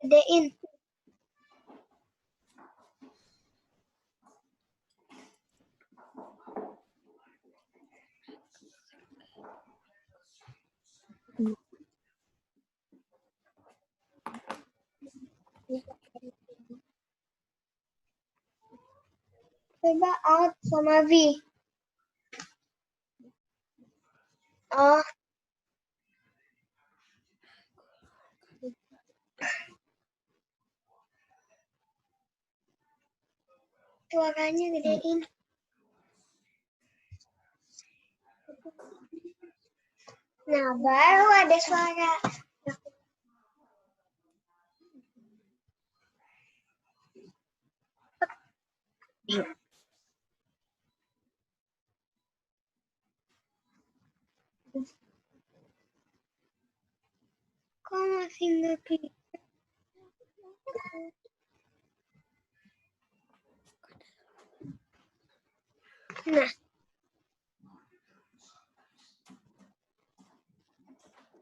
Gedein. Coba out sama V. Oh. Suaranya gedein. Nah, baru ada suara. Kok masih nggak bisa? Nah,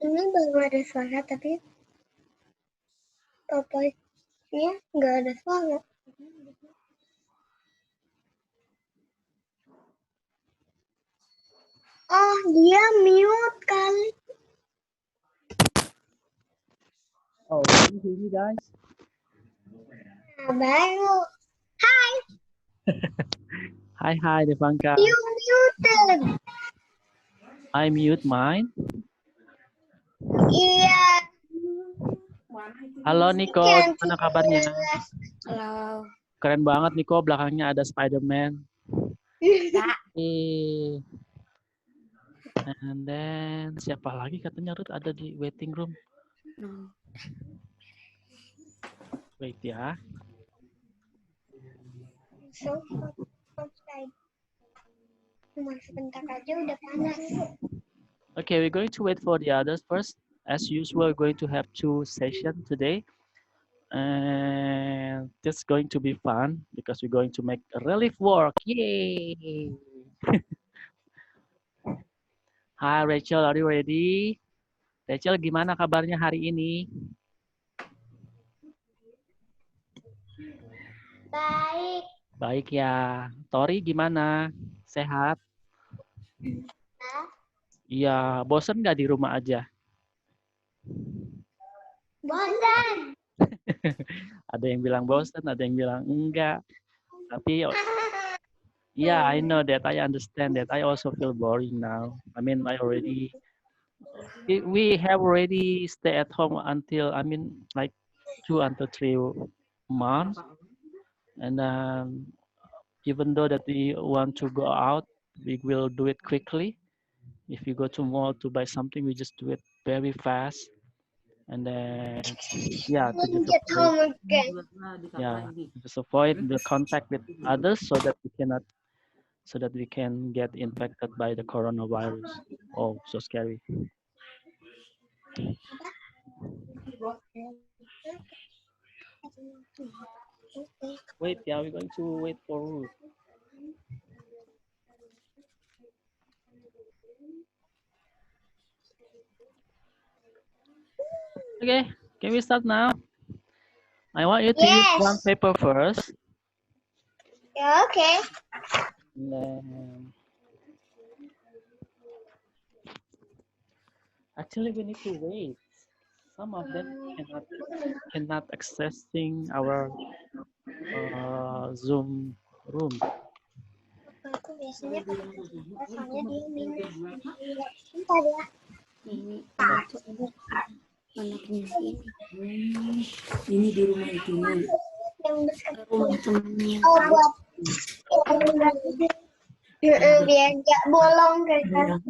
ini baru ada suara tapi PowerPoint-nya nggak ada suara. Oh, dia mute kali. Oh, can you hear me, guys? Nah, baru. Hai. Hi, Devanka. You muted. I mute mine. Iya. Halo Niko, gimana kabarnya? Halo. Keren banget Niko, belakangnya ada Spider-Man. And then siapa lagi katanya Ruth ada di waiting room? Wait ya. So, outside. Cuma sebentar aja udah panas. Okay, we're going to wait for the others first. As usual, we're going to have 2 sessions today. And this is going to be fun because we're going to make a relief work. Yay! Hi Rachel, are you ready? Rachel, gimana kabarnya hari ini? Baik. Baik ya. Tori gimana? Sehat? Iya, bosen nggak di rumah aja? Bosan. Ada yang bilang bosen, ada yang bilang enggak. Tapi yeah, I know that. I understand that. I also feel boring now. I mean, we have already stay at home until, like 2 until 3 months. And even though that we want to go out, we will do it quickly. If you go to mall to buy something, we just do it very fast. And then, yeah, to just avoid the contact with others so that we can get infected by the coronavirus. Oh, so scary. Wait, yeah, we're going to wait for Ruth. Okay, can we start now? I want you to use one paper first. Yeah, okay. And then, actually, we need to wait. Some of them cannot accessing our Zoom room. Aku biasanya soalnya dia minum. Bentar ya. Ini anaknya ini di rumah itu nih. Rumah temannya. Oh, buat biar nggak bolong kayak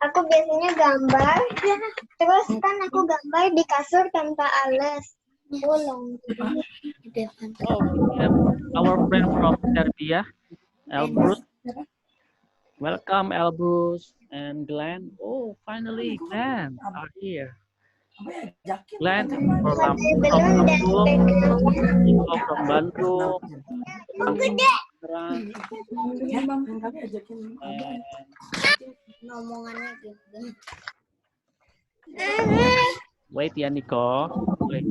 aku biasanya gambar, terus kan aku gambar di kasur tanpa alas, bolong. Oh, our friend from Serbia, Elbrus. Welcome, Elbrus and Glenn. Oh, finally, Glenn are here. Glenn from Lampung, Nico from Bandung. Ngomongannya gitu. Wait ya, Nico. Wait.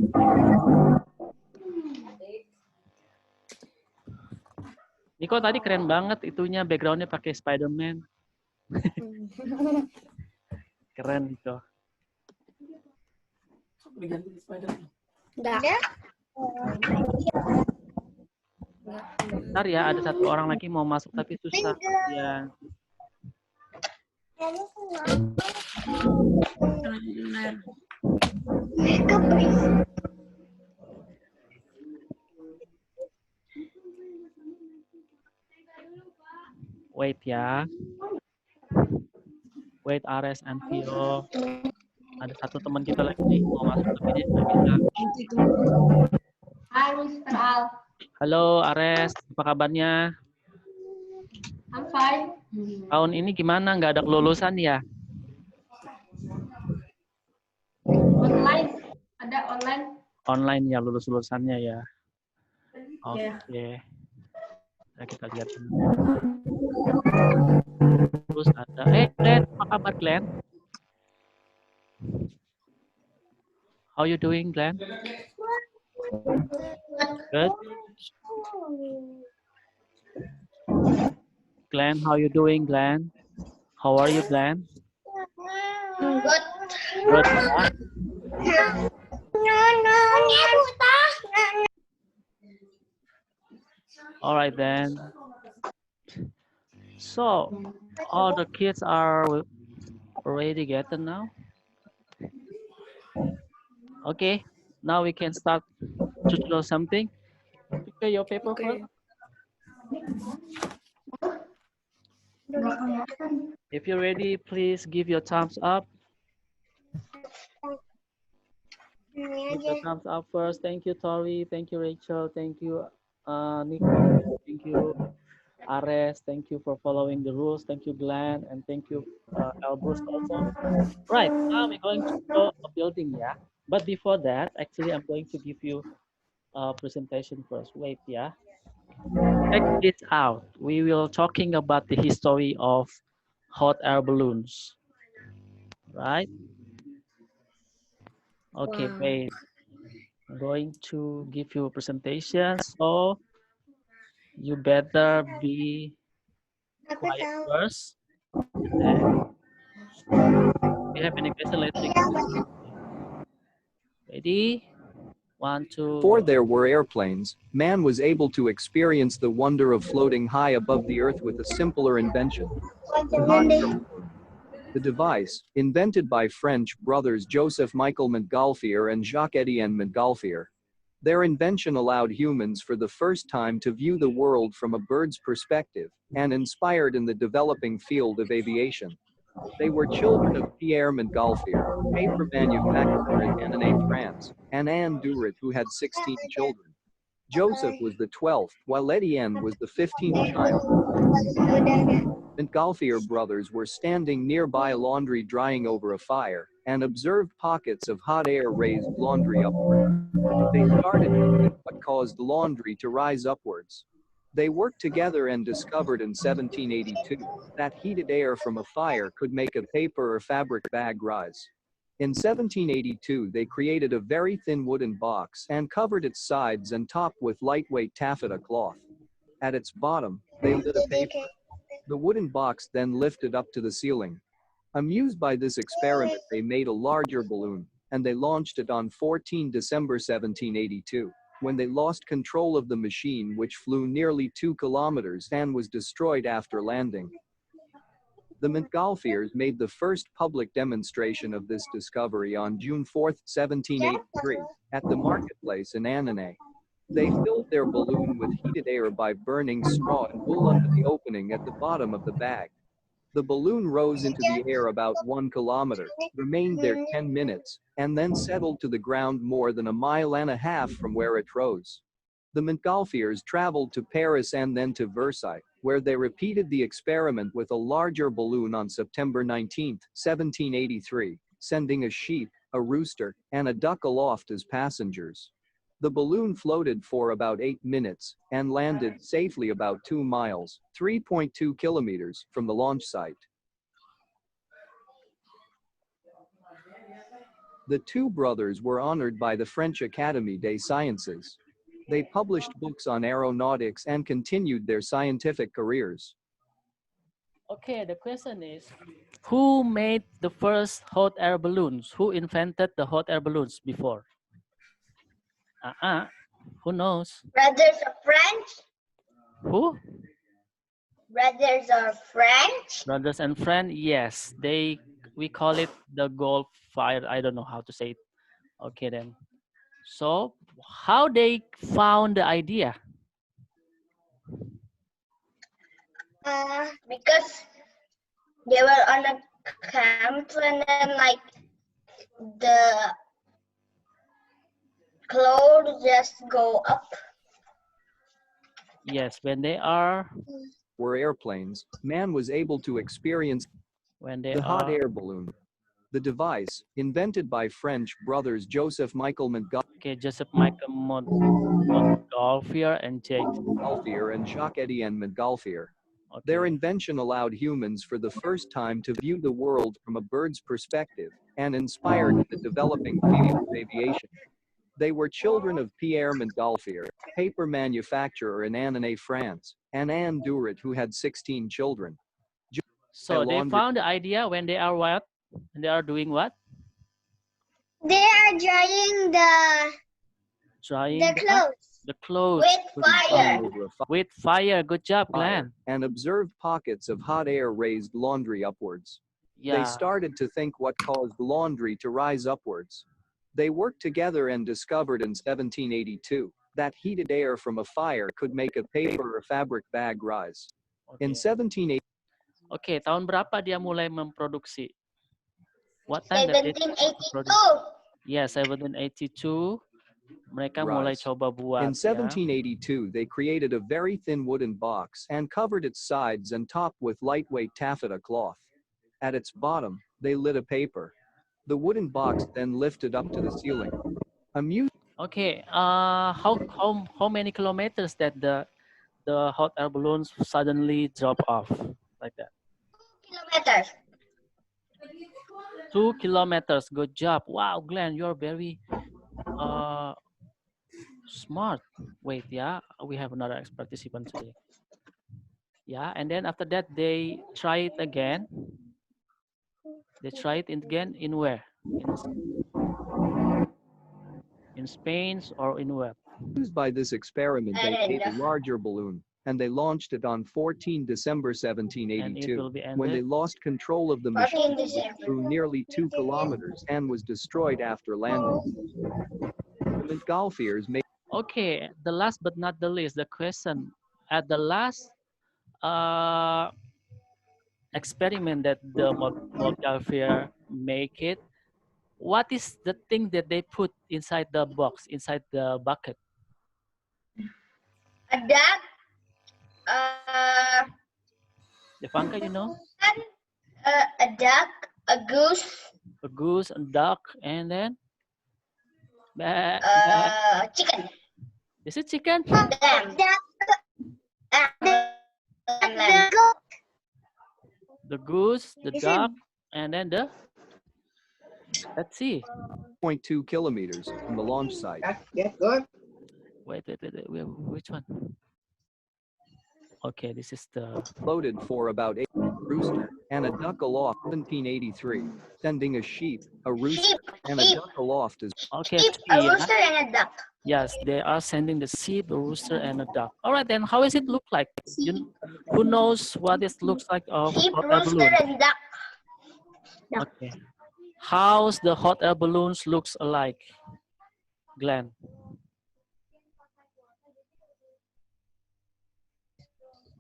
Nico tadi keren banget itunya, backgroundnya pakai Spider-Man. Keren, Nico. Udah. Bentar ya, ada satu orang lagi mau masuk tapi susah. Ya. Wait ya. Wait, Ares and Tio. Ada satu teman kita lagi nih mau masuk tapi dia nggak bisa. Hai Mr. Al, Halo Ares, apa kabarnya? I'm fine. Tahun ini gimana? Nggak ada kelulusan ya? Online, ada online. Online ya lulusannya ya. Oke. Nah, kita lihat dulu. Terus ada, Glenn, apa kabar Glenn? How you doing, Glenn? Good. Glenn, how you doing, Glenn? How are you, Glenn? Good. Good. All right then. So, all the kids are ready together now. Okay, now we can start to draw something. Prepare your paper first. If you're ready, please give your thumbs up. Give your thumbs up first. Thank you, Tori. Thank you, Rachel. Thank you, Nico. Thank you, Ares. Thank you for following the rules. Thank you, Glenn. And thank you, Elbrus also. Right, now we're going to draw a building, yeah? But before that, actually, I'm going to give you a presentation first. Wait, yeah? Check this out. We will talking about the history of hot air balloons, right? Okay, wait. I'm going to give you a presentation, so you better be quiet first. Then, if you have any question, let's take it. Ready? 1, 2. Before there were airplanes, man was able to experience the wonder of floating high above the earth with a simpler invention. The hot air balloon. The device, invented by French brothers Joseph Michel Montgolfier and Jacques-Étienne Montgolfier. Their invention allowed humans for the first time to view the world from a bird's perspective, and inspired in the developing field of aviation. They were children of Pierre Montgolfier, paper manufacturer in Annonay, France, and Anne Duret, who had 16 children. Joseph was the 12th, while Étienne was the 15th child. Montgolfier brothers were standing nearby a laundry drying over a fire, and observed pockets of hot air raise laundry upward. They started with what caused laundry to rise upwards. They worked together and discovered in 1782 that heated air from a fire could make a paper or fabric bag rise. In 1782, they created a very thin wooden box and covered its sides and top with lightweight taffeta cloth. At its bottom, they lit a paper. The wooden box then lifted up to the ceiling. Amused by this experiment, they made a larger balloon, and they launched it on 14 December 1782. When they lost control of the machine, which flew nearly 2 kilometers and was destroyed after landing. The Montgolfiers made the first public demonstration of this discovery on June 4, 1783, at the marketplace in Annonay. They filled their balloon with heated air by burning straw and wool under the opening at the bottom of the bag. The balloon rose into the air about 1 kilometer, remained there 10 minutes, and then settled to the ground more than 1.5 miles from where it rose. The Montgolfiers traveled to Paris and then to Versailles, where they repeated the experiment with a larger balloon on September 19, 1783, sending a sheep, a rooster, and a duck aloft as passengers. The balloon floated for about 8 minutes and landed safely about 2 miles, 3.2 kilometers, from the launch site. The two brothers were honored by the French Académie des Sciences. They published books on aeronautics and continued their scientific careers. Okay, the question is, who made the first hot air balloons? Who invented the hot air balloons before? Who knows? Brothers are French. Who? Brothers are French. Brothers and friends? Yes, we call it the Gulf fire. I don't know how to say it. Okay then. So how they found the idea? Because they were on a camp and then like the clouds just go up. Yes, when they are Were airplanes, man was able to experience the hot air balloon. The device, invented by French brothers Joseph Michael Okay, Joseph Michael Montgolfier and Montgolfier and Jacques-Étienne Montgolfier. Okay. Their invention allowed humans for the first time to view the world from a bird's perspective and inspired the developing field of aviation. They were children of Pierre Montgolfier, paper manufacturer in Annonay, France, and Anne Duret, who had 16 children. So they found the idea when they are what? And they are doing what? They are drying the clothes. The clothes. With fire. With fire. Good job, Glenn. And observed pockets of hot air raised laundry upwards. Yeah. They started to think what caused laundry to rise upwards. They worked together and discovered in 1782 that heated air from a fire could make a paper or fabric bag rise. Okay. In 1780, Okay, tahun berapa dia mulai memproduksi? What time that they 1782. Yes, 1782. Mereka mulai coba buat. In 1782, they created a very thin wooden box and covered its sides and top with lightweight taffeta cloth. At its bottom, they lit a paper. The wooden box then lifted up to the ceiling. Okay, how many kilometers that the hot air balloons suddenly drop off like that? 2 kilometers. 2 kilometers. Good job. Wow, Glenn, you're very smart. Wait, yeah, we have another participant today. Yeah, and then after that they try it again. They try it again in where? In Spain or in where? Used by this experiment, they made a larger balloon, and they launched it on 14 December 1782, when they lost control of the machine, it flew nearly 2 kilometers and was destroyed after landing. The Montgolfiers made. Okay, the last but not the least, the question at the last experiment that the Montgolfier make it, what is the thing that they put inside the box, inside the bucket? A duck. Devanka, you know? A duck, a goose. A goose, a duck, and then? Chicken. Is it chicken? The goose, the duck, and then the? Let's see. 0.2 kilometers from the launch site. Wait, which one? Okay, this is the... Floated for about 8 rooster and a duck aloft 1783, sending a sheep, a rooster, and a duck aloft as okay. A rooster and a duck. Yes, they are sending the sheep, a rooster, and a duck. All right, then how does it look like? Who knows what it looks like of Sheep, hot air rooster, balloon? and duck. Okay. How's the hot air balloons looks alike, Glenn?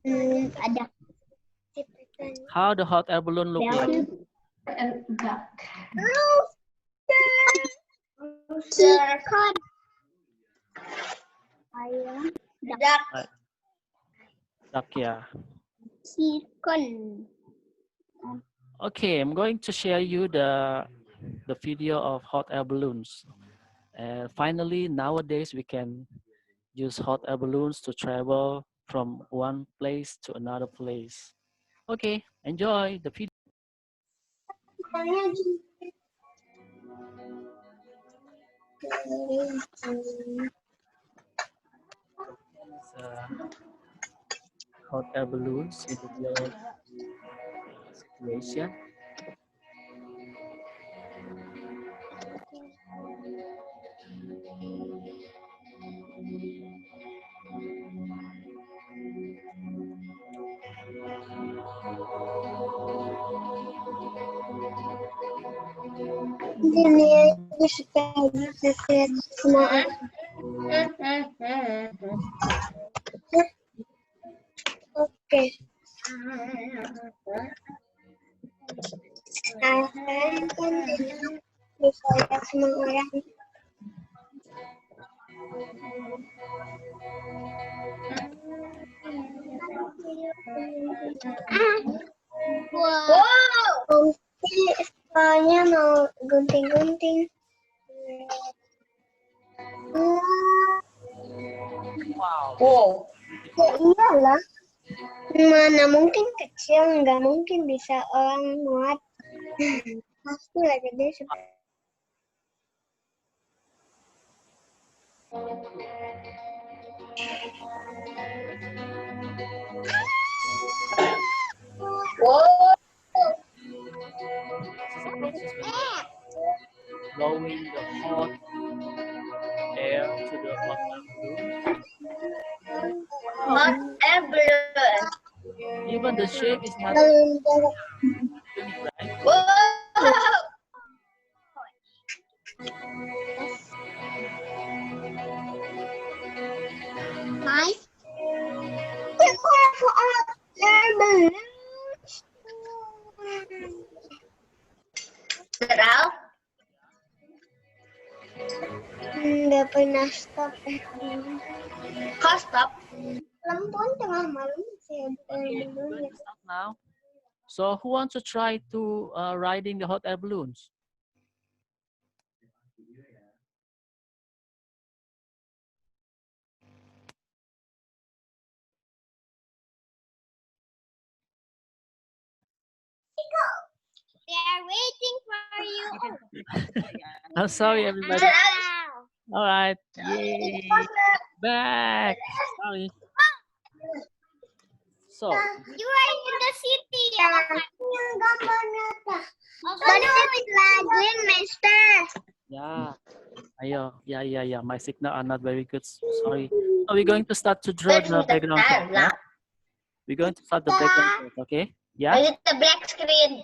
A duck. How the hot air balloon look like? And duck. Rooster. Duck. Duck, yeah. Chicken. Okay, I'm going to share you the video of hot air balloons. And finally, nowadays we can use hot air balloons to travel from one place to another place. Okay, enjoy the video. Hot air balloons in the real situation. Dunia itu supaya bisa lihat semua orang. Oke. Nah, sekarang kan bisa lihat semua orang. Wow. Nanti soalnya mau gunting-gunting. Wow. Ya iyalah. Mana mungkin kecil, nggak mungkin bisa orang muat. Pasti lah gede. Wow. Blowing the hot air to the hot air balloon. Hot air balloon. Even the shape is not Balloon. right. Wow. Nice. Hot air balloon. Terus? Nggak pernah stop. Kok stop? Lampuan tengah malam sih. Stop now. So who wants to try to riding the hot air balloons? They are waiting for you. I'm sorry, everybody. All right. Yay. Back. Sorry. So, You are in the city. Yang gambarnya apa? Balloon lagi, Mister. yeah. Ayo. Yeah. My signal are not very good. Sorry. So we're going to start to draw the background. First, yeah? We're going to start the background first, okay? Yeah. Is it the black screen?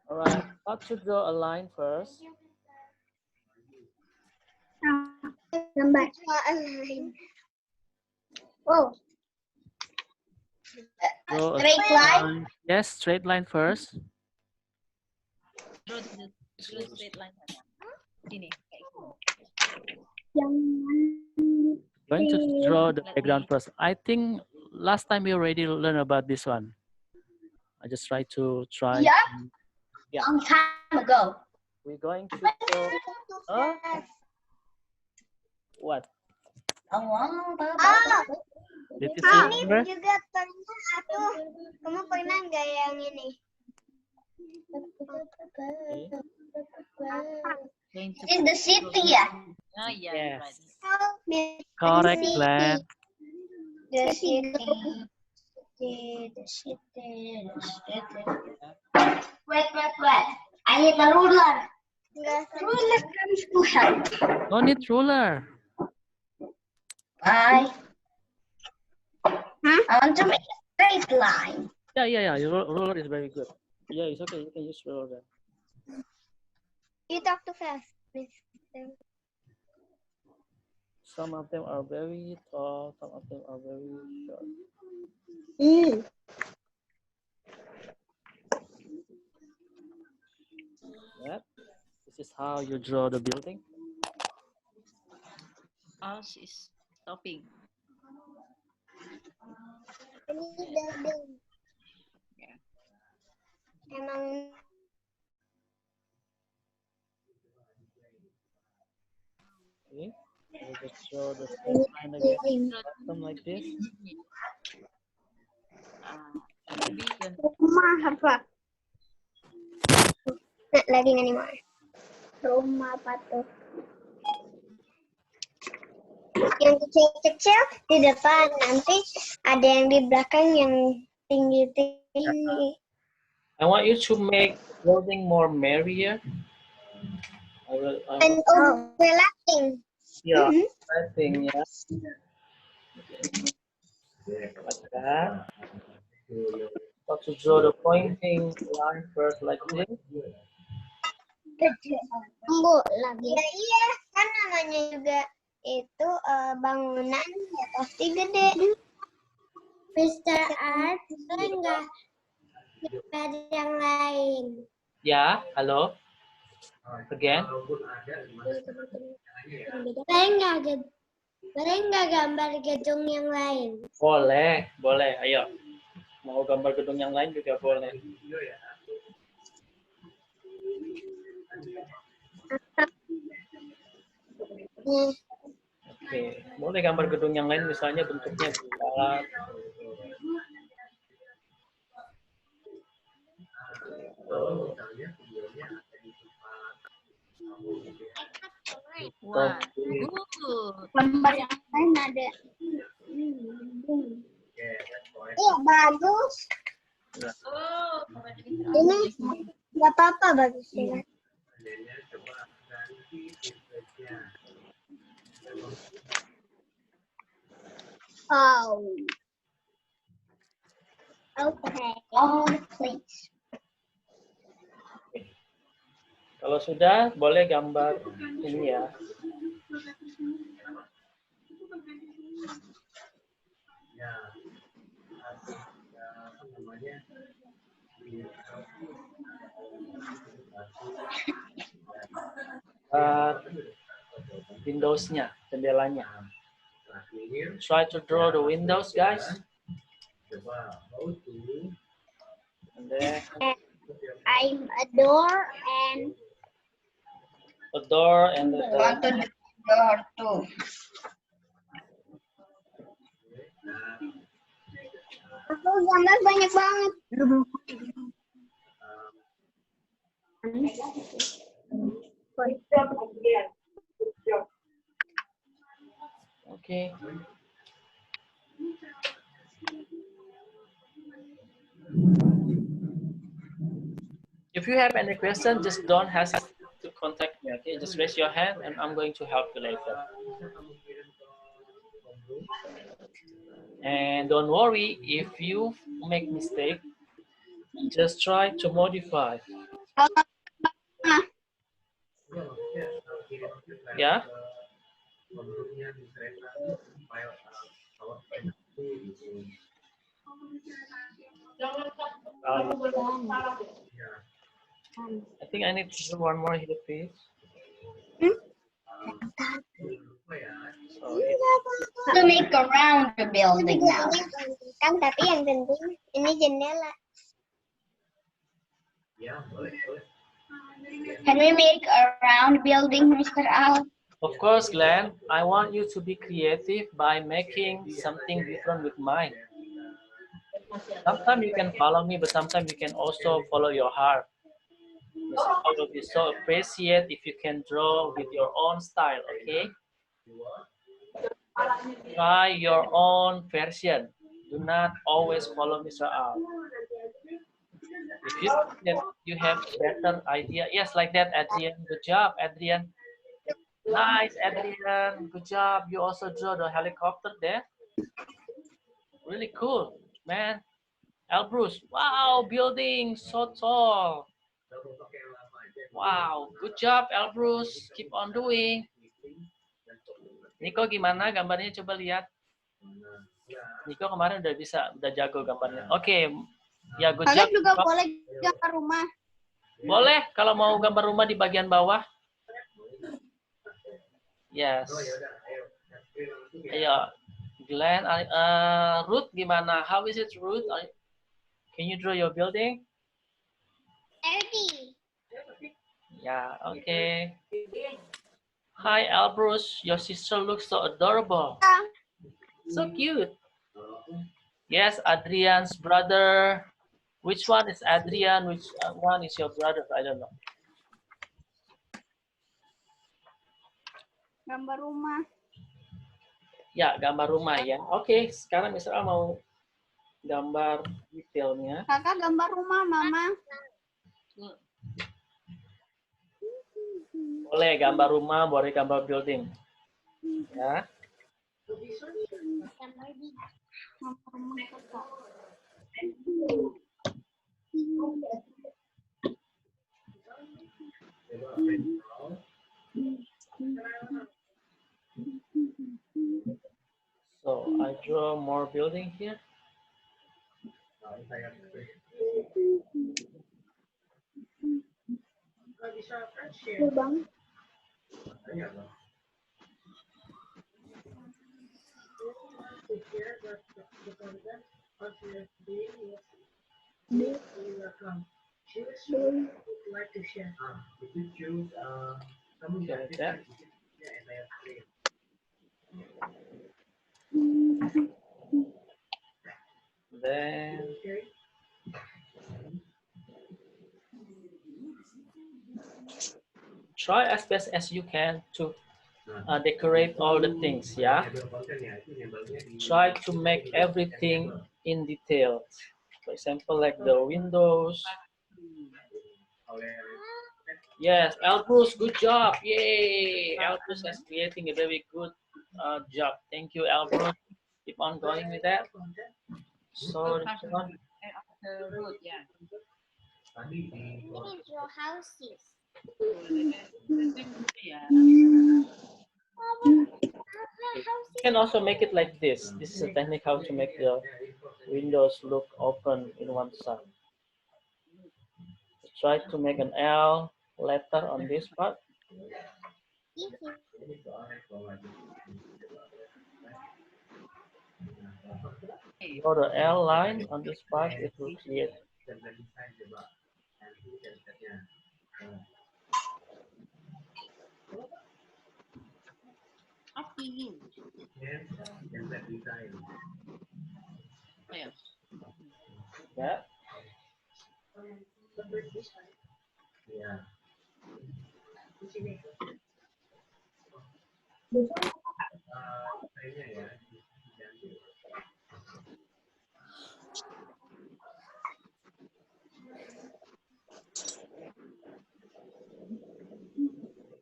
All right. Start to draw a line first. Gambar. Oh. Draw a Straight line. Yes, straight line first. Draw straight line. Sini. Going to draw the background first. I think last time we already learned about this one. I just try. Yeah. Yeah. Long time ago. We're going to draw. What? Did you see Ini number? juga pernah aku. Kamu pernah nggak yang ini? In the city ya? Oh yeah. Yes. Right. Correct, Glenn. The city. Wait. I need a ruler. Ruler comes to help. No need ruler. Bye. I want to make a straight line. Yeah. Your ruler is very good. Yeah, it's okay. You can use ruler. You talk too fast, please. Some of them are very tall. Some of them are very short. Yep. This is how you draw the building. Mouse is stopping. Ini building. Yeah. Emang Okay. We just draw the same line again, something like this. Maybe Rumah apa? Not lagging anymore. Rumah apa tuh? Yang kecil-kecil di depan, nanti ada yang di belakang yang tinggi-tinggi. I want you to make building more merrier. And overlapping. Yeah, I think, yeah. Like that. Got to draw the pointing line first like this. Tunggu lagi. Ya, iya, kan namanya juga itu bangunan ya pasti gede. Mr. Art, boleh nggak gambar yang lain? Ya, halo. Again. Boleh nggak gambar gedung yang lain? Boleh, boleh. Ayo. Mau gambar gedung yang lain juga boleh. Oke, boleh gambar gedung yang lain misalnya bentuknya bulat. wah, good. Gambar yang lain ada. Iya, bagus. Ini nggak apa-apa bagus ya. Oh. Okay. Oh, please. Kalau sudah, boleh gambar ini ya. Windows-nya, jendelanya. Try to draw the windows, guys. And then I'm a door and the door and the door too. Aku gambar banyak banget. Okay. If you have any question, just don't hesitate to contact me, okay? Just raise your hand and I'm going to help you later. And don't worry, if you make mistake, just try to modify. Yeah? I think I need to do one more here, please. To make around the building now. Kan tapi yang penting ini jendela. Can we make a round building, Mr. Al? Of course, Glenn. I want you to be creative by making something different with mine. Sometimes you can follow me, but sometimes you can also follow your heart. I will be so appreciate if you can draw with your own style, okay? Try your own version. Do not always follow Mr. Al. If you think that you have better idea, yes, like that, Adrian. Good job, Adrian. Nice, Adrian. Good job. You also draw the helicopter there. Really cool, man. Elbrus, wow, building so tall. Wow, good job, Elbrus. Keep on doing. Niko gimana gambarnya? Coba lihat. Niko kemarin udah jago gambarnya. Oke, ya good job. Kalian juga boleh gambar rumah. Boleh, kalau mau gambar rumah di bagian bawah. Yes. Ayo, Glenn, Ruth gimana? How is it, Ruth? Can you draw your building? 30. Yeah, okay. Hi, Elbrus. Your sister looks so adorable. So cute. Yes, Adrian's brother. Which one is Adrian? Which one is your brother? I don't know. Gambar rumah. Ya, gambar rumah ya. Oke, sekarang Mr. Al mau gambar detailnya. Kakak gambar rumah, Mama. Boleh gambar rumah, boleh gambar building. Ya. So I draw more building here. Okay, that. Then try as best as you can to decorate all the things, yeah? Try to make everything in detail. For example, like the windows. Yes, Elbrus, good job. Yay! Elbrus is creating a very good job. Thank you, Elbrus. Keep on going with that. So, Good, yeah. Ini draw houses. Yeah. you can also make it like this. This is a technique how to make the windows look open in one side. Try to make an L letter on this part. Draw the L line on this part, it will create. Yeah. Yeah.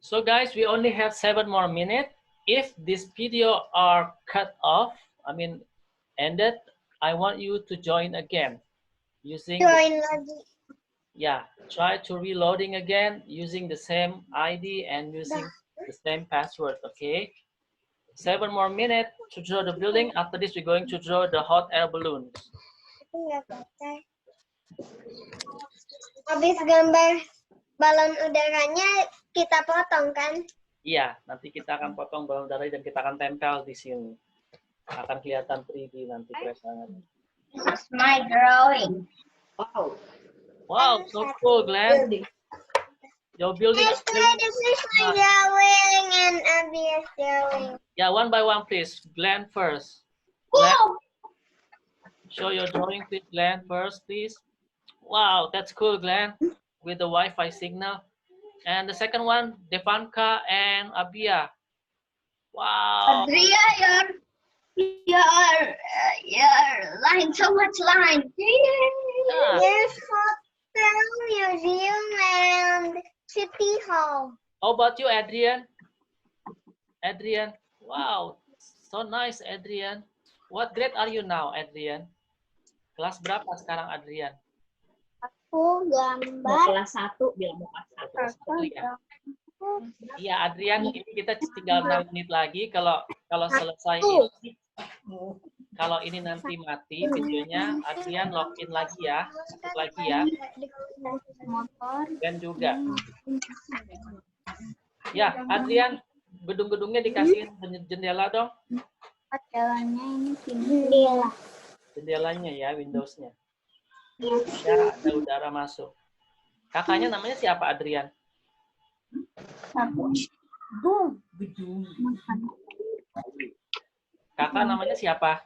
So guys, we only have 7 more minutes. If this video are cut off, I mean ended, I want you to join again using yeah, try to reloading again using the same ID and using the same password, okay? 7 more minutes to draw the building. After this, we're going to draw the hot air balloons. Habis gambar balon udaranya kita potong kan? Iya, nanti kita akan potong balon udara dan kita akan tempel di sini. Akan kelihatan 3D nanti keren banget. This is my drawing. Wow. Wow, so cool, Glenn. Your building. This is my drawing and Abby's drawing. Yeah, one by one, please. Glenn first. Glenn, show your drawing, please. Glenn first, please. Wow, that's cool, Glenn, with the Wi-Fi signal. And the second one, Devanka and Abia. Wow. Adria, your line, so much line. Yeah. There's hotel, museum, and city hall. How about you, Adrian? Adrian, wow, so nice, Adrian. What grade are you now, Adrian? Kelas berapa sekarang, Adrian? Aku gambar. Kelas 1, bilang mau kelas 1. Ya. Iya, Adrian, ini kita tinggal 6 menit lagi. Kalau selesai ini, kalau ini nanti mati videonya, Adrian login lagi ya, masuk lagi ya. Dan juga. Ya, Adrian, gedung-gedungnya dikasihin jendela dong. Jendelanya ini jendela. Jendelanya ya, Windows-nya. Ya, ada udara masuk. Kakaknya namanya siapa, Adrian? Gedung. Kakak namanya siapa?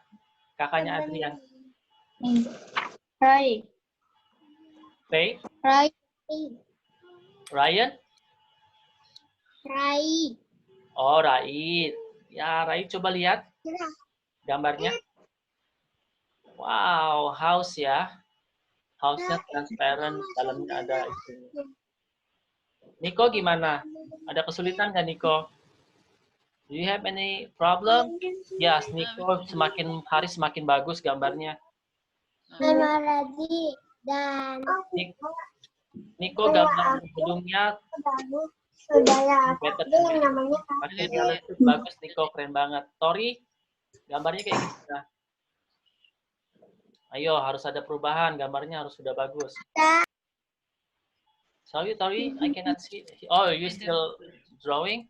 Kakaknya Adrian. Rai. Faye? Rai. Ryan? Rai. Oh, Rait. Ya, Rait coba lihat gambarnya. Wow, house ya. House-nya transparent, dalamnya ada itu. Niko gimana? Ada kesulitan nggak, Niko? Do you have any problem? Yes, Niko semakin hari semakin bagus gambarnya. Nama Radhi dan Niko gambar gedungnya sudah ya. better. Itu yang namanya Makin realistis, bagus Niko, keren banget. Tori, gambarnya kayak gimana? Ayo, harus ada perubahan, gambarnya harus sudah bagus. Sorry, I cannot see. Oh, you still drawing?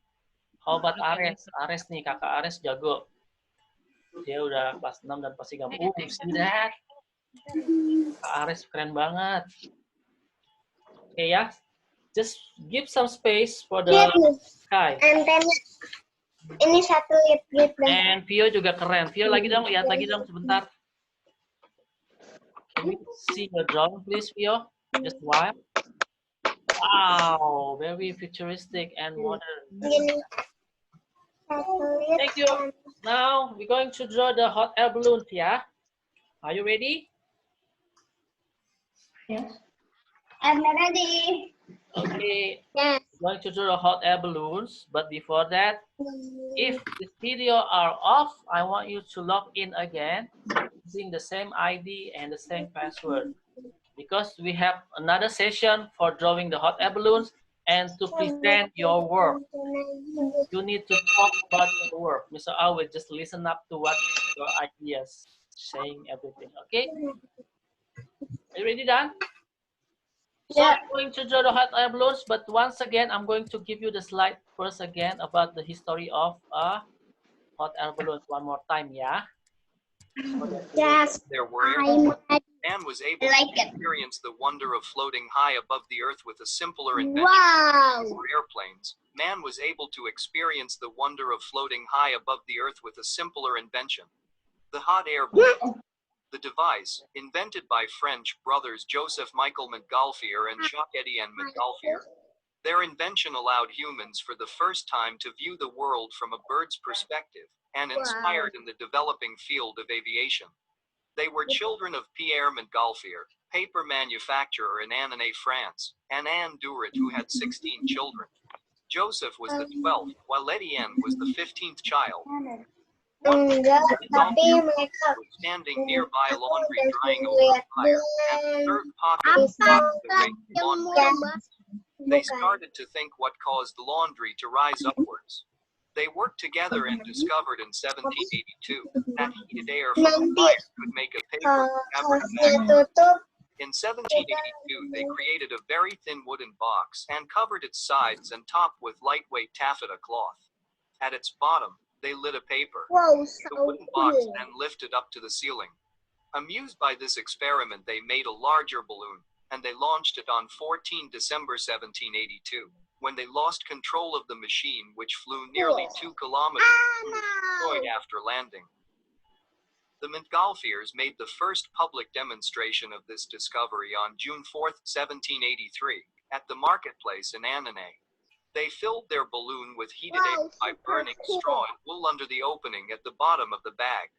How about Ares? Ares nih, kakak Ares jago. Dia udah kelas 6 dan pasti gambar. See that? Kak Ares keren banget. Oke ya. Just give some space for the sky. antena. Ini satelit gitu. And Vio juga keren. Vio lagi dong, lihat lagi dong sebentar. Can we see your drawing, please, Vio? Just one. Wow, very futuristic and modern. Gini. Satelit. Thank you. Now we're going to draw the hot air balloons, yeah? Are you ready? Yes. I'm ready. Okay, Yes. we're going to draw the hot air balloons, but before that, if this video are off, I want you to log in again using the same ID and the same password, because we have another session for drawing the hot air balloons and to present your work. You need to talk about your work. Mr. Awe, just listen up to what your ideas, saying everything, okay? Are you ready, Dan? So Yeah. I'm going to draw the hot air balloons, but once again, I'm going to give you the slide first again about the history of hot air balloons one more time, yeah? Yes. There were I'm man was able like to it. experience the wonder of floating high above the earth with a simpler invention Wow. for airplanes. Man was able to experience the wonder of floating high above the earth with a simpler invention. The hot air balloon. The device, invented by French brothers Joseph Michel Montgolfier and Jacques-Étienne Montgolfier. Their invention allowed humans for the first time to view the world from a bird's perspective, and inspired in the developing field of aviation. They were children of Pierre Montgolfier, paper manufacturer in Annonay, France, and Anne Duret, who had 16 children. Joseph was the 12th, while Étienne was the 15th child. One Enggak, tapi Montgolfier mereka was standing nearby laundry drying over a fire, and observed pockets of Apa? the rain laundry. They Bukan. started to think what caused the laundry to rise upwards. They worked together and discovered in 1782 that heated air from a fire could make a paper fabric Hostnya bag. tutup. In 1782, they created a very thin wooden box and covered its sides and top with lightweight taffeta cloth. At its bottom, they lit a paper. Wow, The so wooden box cool. then lifted up to the ceiling. Amused by this experiment, they made a larger balloon, and they launched it on 14 December 1782, when they lost control of the machine, which flew nearly 2 kilometers and was destroyed after landing. The Montgolfiers made the first public demonstration of this discovery on June 4, 1783, at the marketplace in Annonay. They filled their balloon with heated air by burning straw and wool under the opening at the bottom of the bag.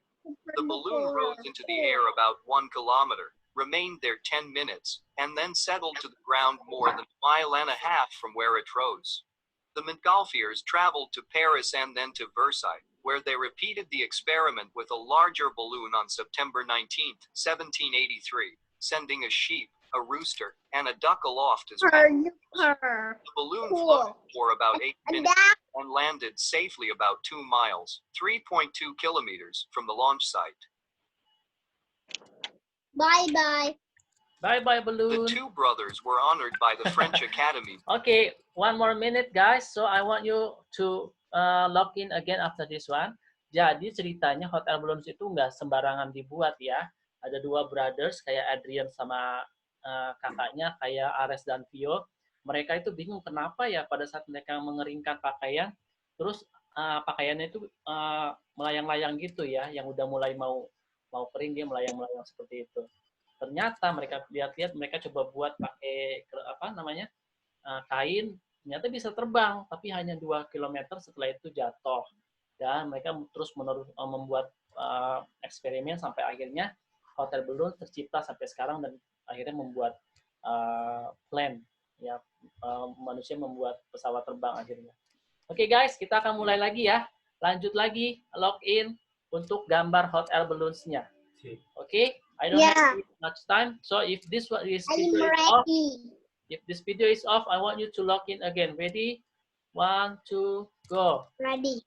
The balloon rose into the air about 1 kilometer, remained there 10 minutes, and then settled to the ground more than a mile and a half from where it rose. The Montgolfiers traveled to Paris and then to Versailles, where they repeated the experiment with a larger balloon on September 19, 1783, sending a sheep, a rooster, and a duck aloft as well. The balloon floated for about 8 minutes and landed safely about 2 miles, 3.2 kilometers, from the launch site. Bye-bye. Bye-bye, The balloon. two brothers were honored by the French Academy. Okay, one more minute, guys. So I want you to log in again after this one. Jadi ceritanya hot air balloons itu nggak sembarangan dibuat ya. Ada dua brothers kayak Adrian sama kakaknya kayak Ares dan Vio. Mereka itu bingung kenapa ya pada saat mereka mengeringkan pakaian Terus pakaiannya itu melayang-layang gitu ya, yang udah mulai mau kering dia melayang-layang seperti itu. Ternyata mereka lihat-lihat mereka coba buat pakai apa namanya kain, ternyata bisa terbang, tapi hanya 2 kilometer setelah itu jatuh. Dan mereka terus menerus membuat eksperimen sampai akhirnya hotel balloon tercipta sampai sekarang dan akhirnya membuat plan ya, manusia membuat pesawat terbang akhirnya. Oke guys, kita akan mulai lagi ya. Lanjut lagi login untuk gambar hot air balloons-nya. Oke, I don't have much time. So if this one is video is off, if this video is off, I want you to log in again. Ready? 1, 2, go. Ready.